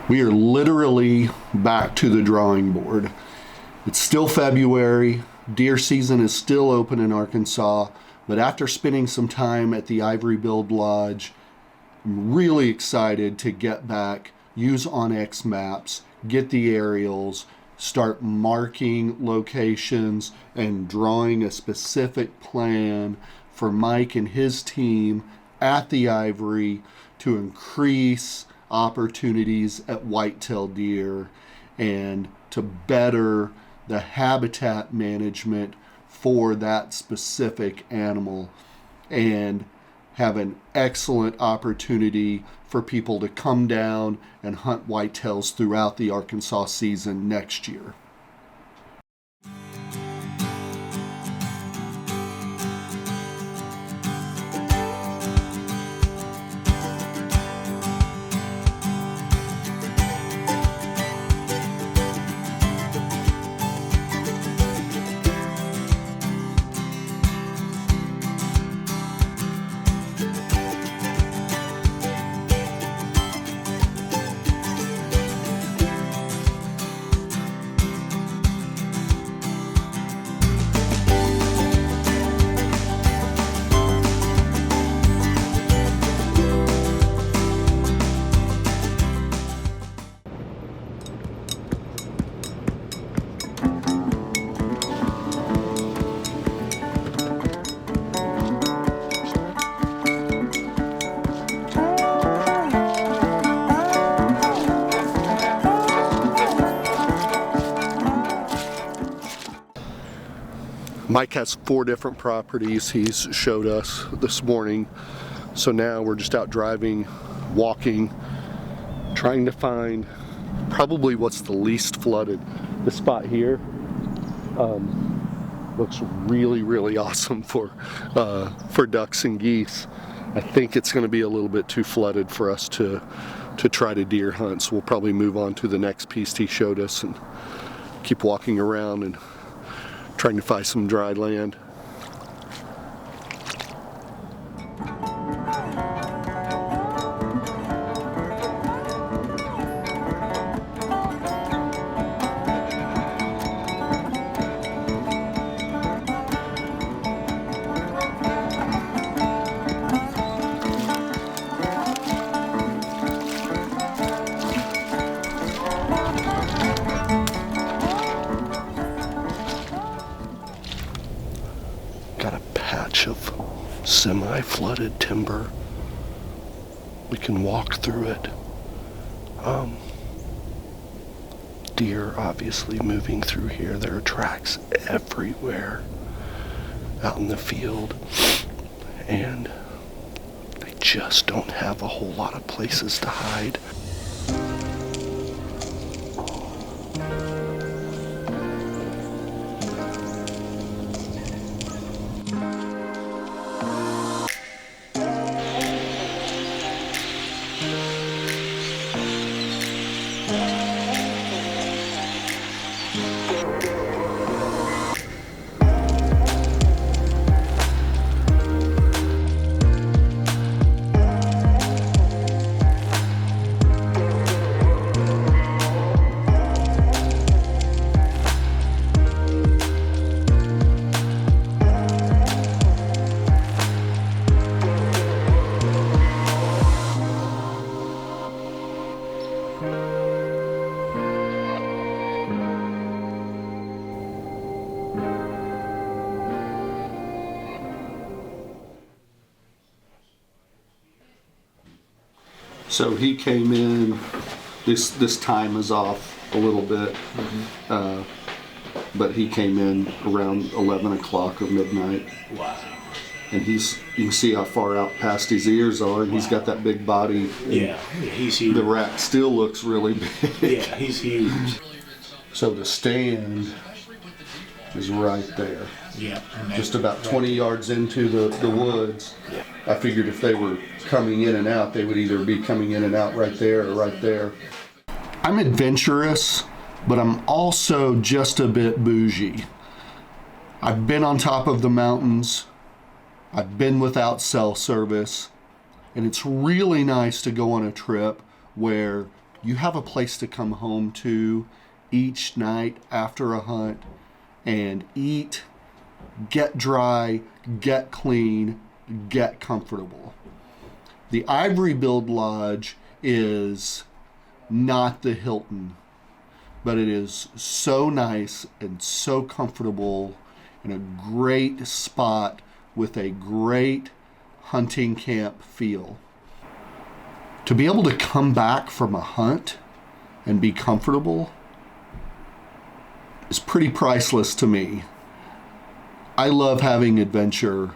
We are literally back to the drawing board. It's still February. Deer season is still open in Arkansas, but after spending some time at the Ivory Billed Lodge, I'm really excited to get back, use onX maps, get the aerials, start marking locations and drawing a specific plan for Mike and his team at the Ivory to increase opportunities at whitetail deer and to better the habitat management for that specific animal and have an excellent opportunity for people to come down and hunt whitetails throughout the Arkansas season next year. Mike has 4 different properties he's showed us this morning. So now we're just out driving, walking, trying to find probably what's the least flooded. This spot here looks really, really awesome for ducks and geese. I think it's going to be a little bit too flooded for us to try to deer hunt. So we'll probably move on to the next piece he showed us and keep walking around and trying to find some dry land. Of semi-flooded timber. We can walk through it. Deer obviously moving through here. There are tracks everywhere out in the field, and they just don't have a whole lot of places to hide. So he came in, this time is off a little bit, but he came in around 11 o'clock or midnight. Wow. And you can see how far out past his ears are, and he's got that big body. Yeah, he's huge. The rack still looks really big. Yeah, he's huge. So the stand is right there. Yeah. Just about 20 yards into the woods. Yeah. I figured if they were coming in and out, they would either be coming in and out right there or right there. I'm adventurous, but I'm also just a bit bougie. I've been on top of the mountains. I've been without cell service. And it's really nice to go on a trip where you have a place to come home to each night after a hunt and eat, get dry, get clean, get comfortable. The Ivory Billed Lodge is not the Hilton, but it is so nice and so comfortable in a great spot with a great hunting camp feel. To be able to come back from a hunt and be comfortable is pretty priceless to me. I love having adventure,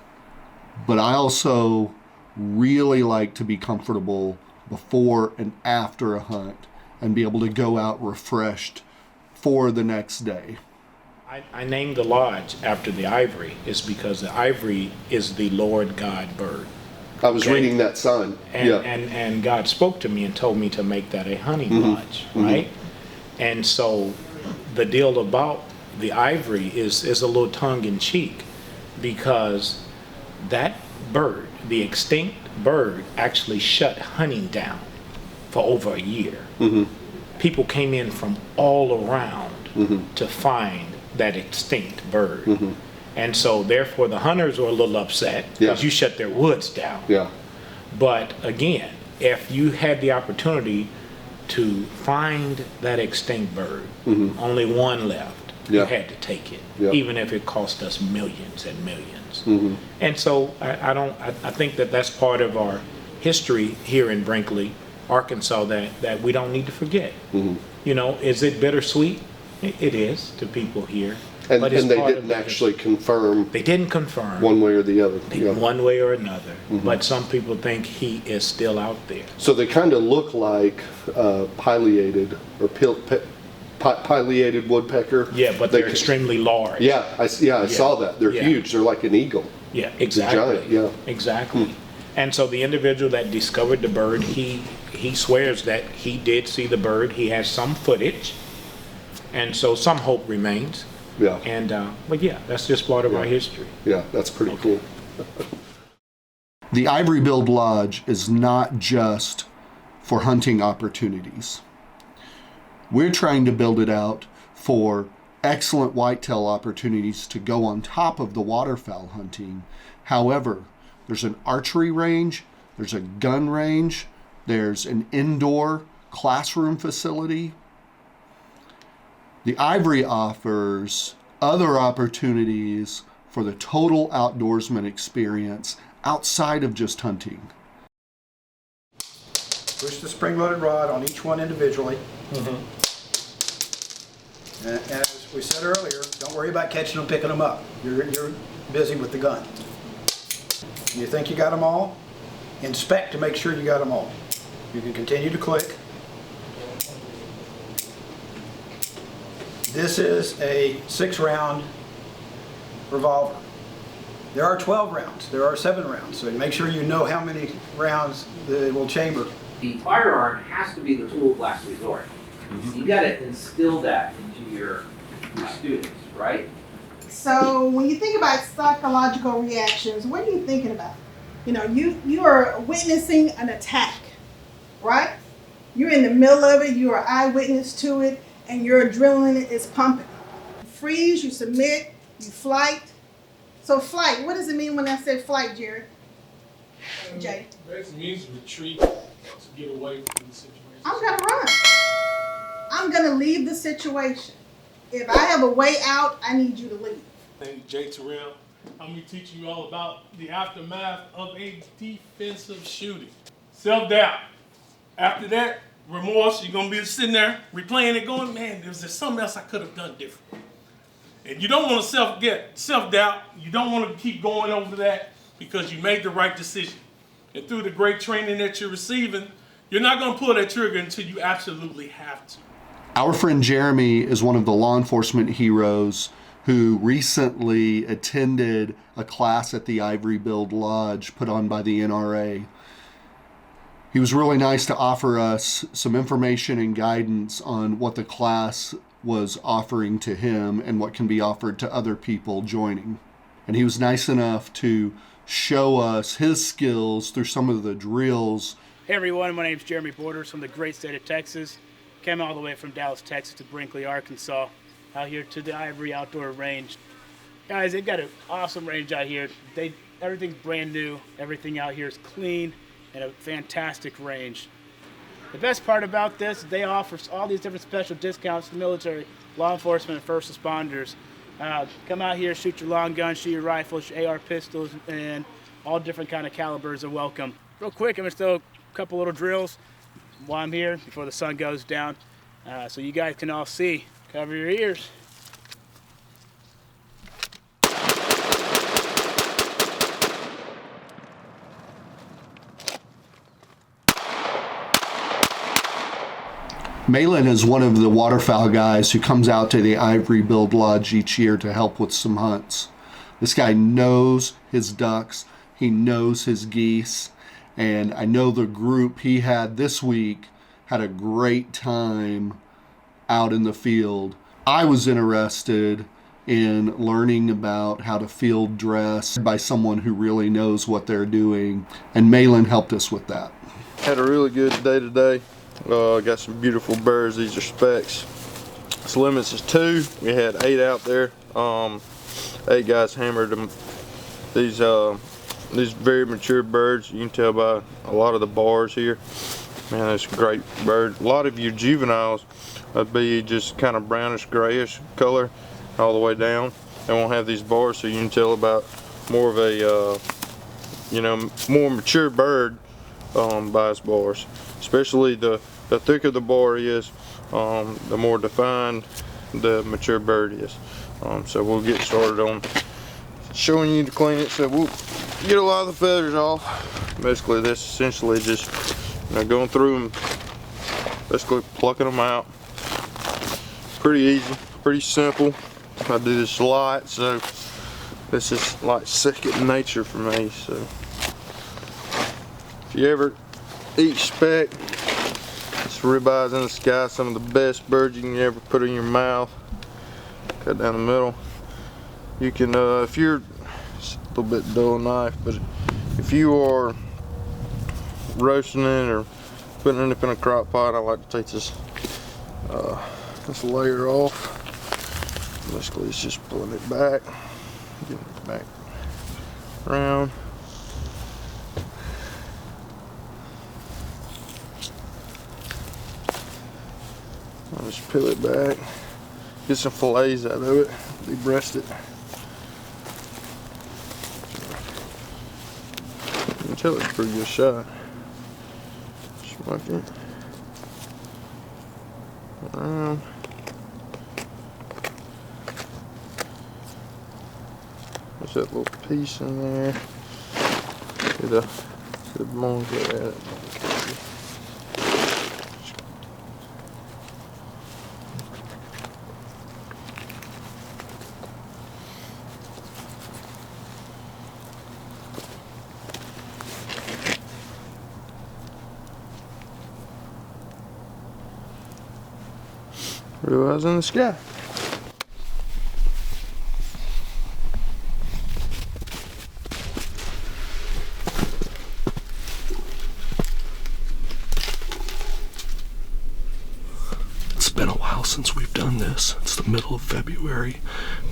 but I also really like to be comfortable before and after a hunt and be able to go out refreshed for the next day. I named the lodge after the ivory is because the ivory is the Lord God bird. I was reading that sign. And God spoke to me and told me to make that a hunting lodge, right? And so the deal about the ivory is a little tongue-in-cheek, because that bird, the extinct bird, actually shut hunting down for over a year. People came in from all around to find that extinct bird. And so therefore the hunters were a little upset because you shut their woods down. But again, if you had the opportunity to find that extinct bird, only one left, you had to take it, even if it cost us millions and millions. And so I think that that's part of our history here in Brinkley, Arkansas, that we don't need to forget. You know, is it bittersweet? It is to people here. And they didn't actually confirm. They didn't confirm one way or the other. One way or another. But some people think he is still out there. So they kind of look like pileated or pileated woodpecker. Yeah, but they're extremely large. I saw that. They're huge. They're like an eagle. Yeah, exactly. Giant, exactly. And so the individual that discovered the bird, he swears that he did see the bird. He has some footage, and so some hope remains. And but that's just part of our history. That's pretty cool. The Ivory Billed Lodge is not just for hunting opportunities. We're trying to build it out for excellent whitetail opportunities to go on top of the waterfowl hunting. However, there's an archery range, there's a gun range, there's an indoor classroom facility. The Ivory offers other opportunities for the total outdoorsman experience outside of just hunting. Push the spring-loaded rod on each one individually. And as we said earlier, don't worry about catching them, picking them up. You're busy with the gun. You think you got them all? Inspect to make sure you got them all. You can continue to click. This is a 6-round revolver. There are 12 rounds. There are 7 rounds. So make sure you know how many rounds it will chamber. The firearm has to be the tool of last resort. You got to instill that into your students, right? So when you think about psychological reactions, what are you thinking about? You know, you are witnessing an attack, right? You're in the middle of it, you are eyewitness to it, and your adrenaline is pumping. You freeze, you submit, you flight. So flight, what does it mean when I said flight, Jerry? Jay? Basically means retreat, to get away from the situation. I'm gonna run. I'm gonna leave the situation. If I have a way out, I need you to leave. Hey, Jay Terrell, I'm gonna be teaching you all about the aftermath of a defensive shooting. Self-doubt. After that, remorse. You're gonna be sitting there replaying it, going, man, was there something else I could have done different? And you don't want to self-doubt. You don't want to keep going over that because you made the right decision. And through the great training that you're receiving, you're not going to pull that trigger until you absolutely have to. Our friend Jeremy is one of the law enforcement heroes who recently attended a class at the Ivory Billed Lodge put on by the NRA. He was really nice to offer us some information and guidance on what the class was offering to him and what can be offered to other people joining. And he was nice enough to show us his skills through some of the drills Hey everyone, my name is Jeremy Borders from the great state of Texas. Came all the way from Dallas, Texas to Brinkley, Arkansas, out here to the Ivory Outdoor Range. Guys, they've got an awesome range out here. Everything's brand new. Everything out here is clean and a fantastic range. The best part about this is they offer all these different special discounts to the military, law enforcement, and first responders. Come out here, shoot your long gun, shoot your rifles, your AR pistols, and all different kind of calibers are welcome. Real quick, I'm gonna throw a couple little drills while I'm here before the sun goes down, so you guys can all see. Cover your ears. Malin is one of the waterfowl guys who comes out to the Ivory Billed Lodge each year to help with some hunts. This guy knows his ducks, he knows his geese, and I know the group he had this week had a great time out in the field. I was interested in learning about how to field dress by someone who really knows what they're doing, and Malin helped us with that. Had a really good day today. Got some beautiful birds. These are specs. This limits is 2. We had 8 out there. 8 guys hammered them. These very mature birds. You can tell by a lot of the bars here. Man, that's a great bird. A lot of your juveniles would be just kind of brownish grayish color all the way down. They won't have these bars, so you can tell about more of a more mature bird by its bars. Especially the thicker the bar is, the more defined the mature bird is. So we'll get started on showing you to clean it. So we'll get a lot of the feathers off. Basically, this essentially just going through them, basically plucking them out. Pretty easy, pretty simple. I do this a lot, so this is like second nature for me. So if you ever eat speck, it's ribeyes in the sky, some of the best birds you can ever put in your mouth. Cut down the middle. You can, if you're, it's a little bit dull knife, but if you are roasting it or putting it up in a crock pot, I like to take this layer off. Basically, it's just pulling it back, getting it back around. I'll just peel it back, get some fillets out of it, debreast it. You can tell it's a pretty good shot. Smoke it around. There's that little piece in there. Get the bones at it. Ribeyes in the sky. It's been a while since we've done this. It's the middle of February.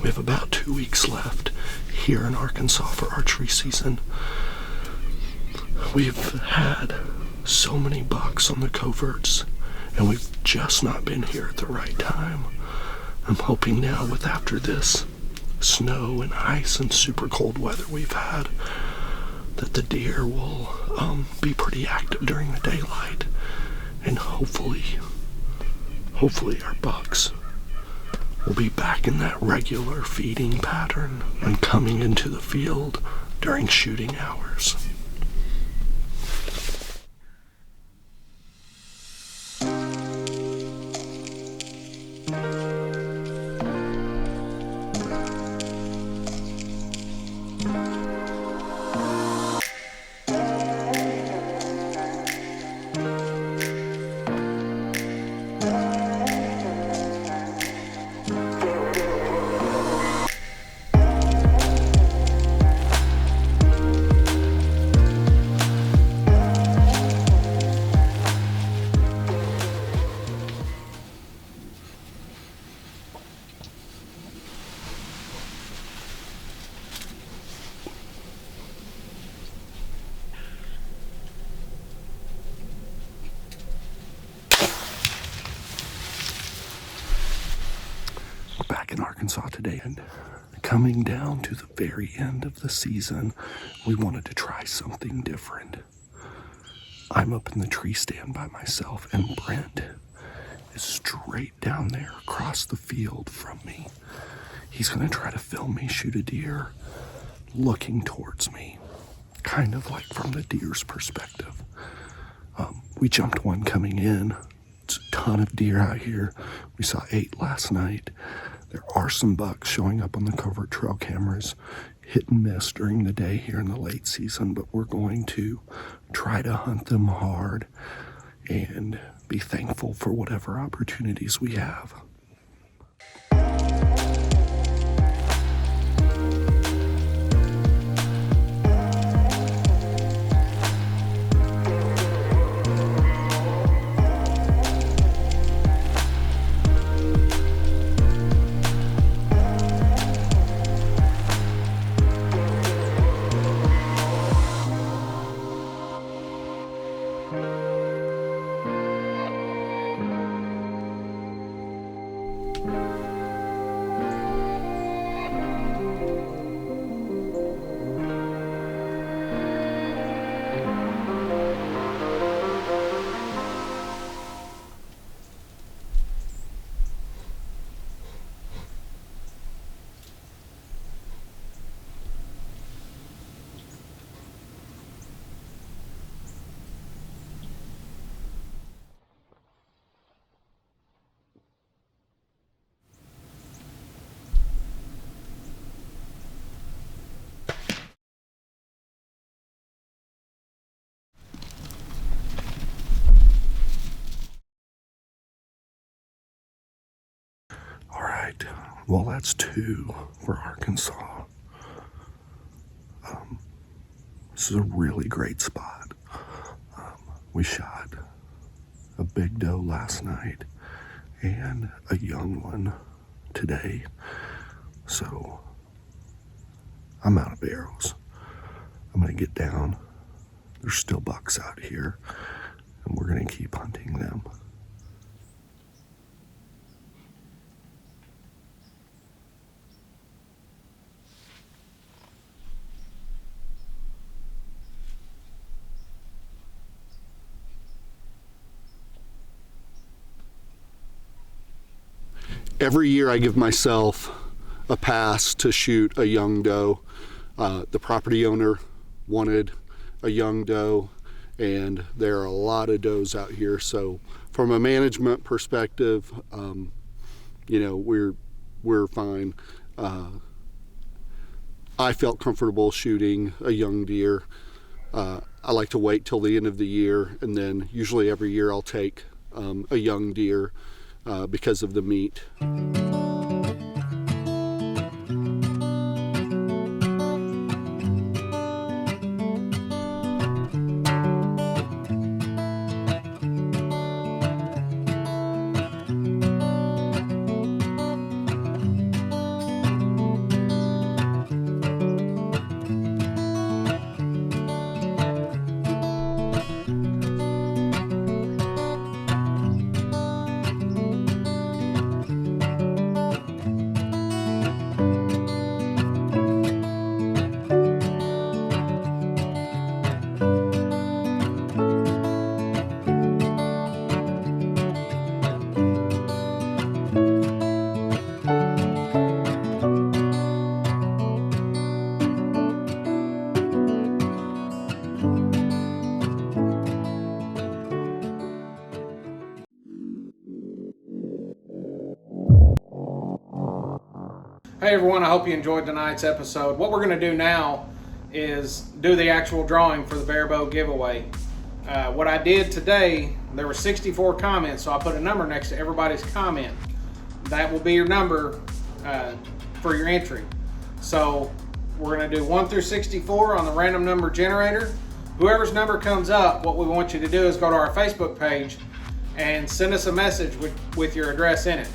We have about 2 weeks left here in Arkansas for archery season. We've had so many bucks on the coverts, and we've just not been here at the right time. I'm hoping now, with after this snow and ice and super cold weather we've had, that the deer will be pretty active during the daylight, and hopefully our bucks will be back in that regular feeding pattern and coming into the field during shooting hours. back in Arkansas today, and coming down to the very end of the season, we wanted to try something different. I'm up in the tree stand by myself, and Brent is straight down there across the field from me. He's gonna try to film me shoot a deer looking towards me, kind of like from the deer's perspective. We jumped one coming in. It's a ton of deer out here. We saw 8 last night. There are some bucks showing up on the covert trail cameras, hit and miss during the day here in the late season, but we're going to try to hunt them hard and be thankful for whatever opportunities we have. All right, well, that's 2 for Arkansas. This is a really great spot. We shot a big doe last night and a young one today. So I'm out of arrows. I'm gonna get down. There's still bucks out here, and we're gonna keep hunting them. Every year I give myself a pass to shoot a young doe. The property owner wanted a young doe, and there are a lot of does out here. So from a management perspective, you know, we're fine. I felt comfortable shooting a young deer. I like to wait till the end of the year, and then usually every year I'll take a young deer because of the meat. Hey everyone, I hope you enjoyed tonight's episode. What we're going to do now is do the actual drawing for the Bear Bow giveaway. What I did today, there were 64 comments, so I put a number next to everybody's comment. That will be your number for your entry. So we're going to do 1 through 64 on the random number generator. Whoever's number comes up, what we want you to do is go to our Facebook page and send us a message with your address in it.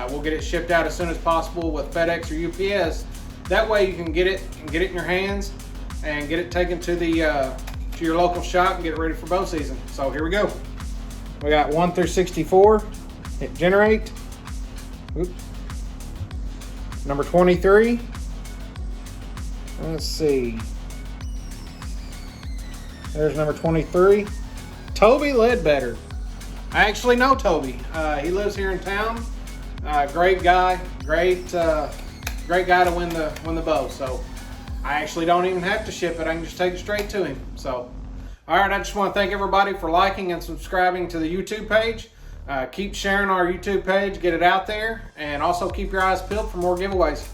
We'll get it shipped out as soon as possible with FedEx or UPS. That way you can get it in your hands and get it taken to your local shop and get it ready for bow season. So here we go. We got 1 through 64. Hit generate. Oops. Number 23. Let's see. There's number 23. Toby Ledbetter. I actually know Toby. He lives here in town. Great guy. Great guy to win the bow. So I actually don't even have to ship it. I can just take it straight to him. So, all right. I just want to thank everybody for liking and subscribing to the YouTube page. Keep sharing our YouTube page. Get it out there. And also keep your eyes peeled for more giveaways.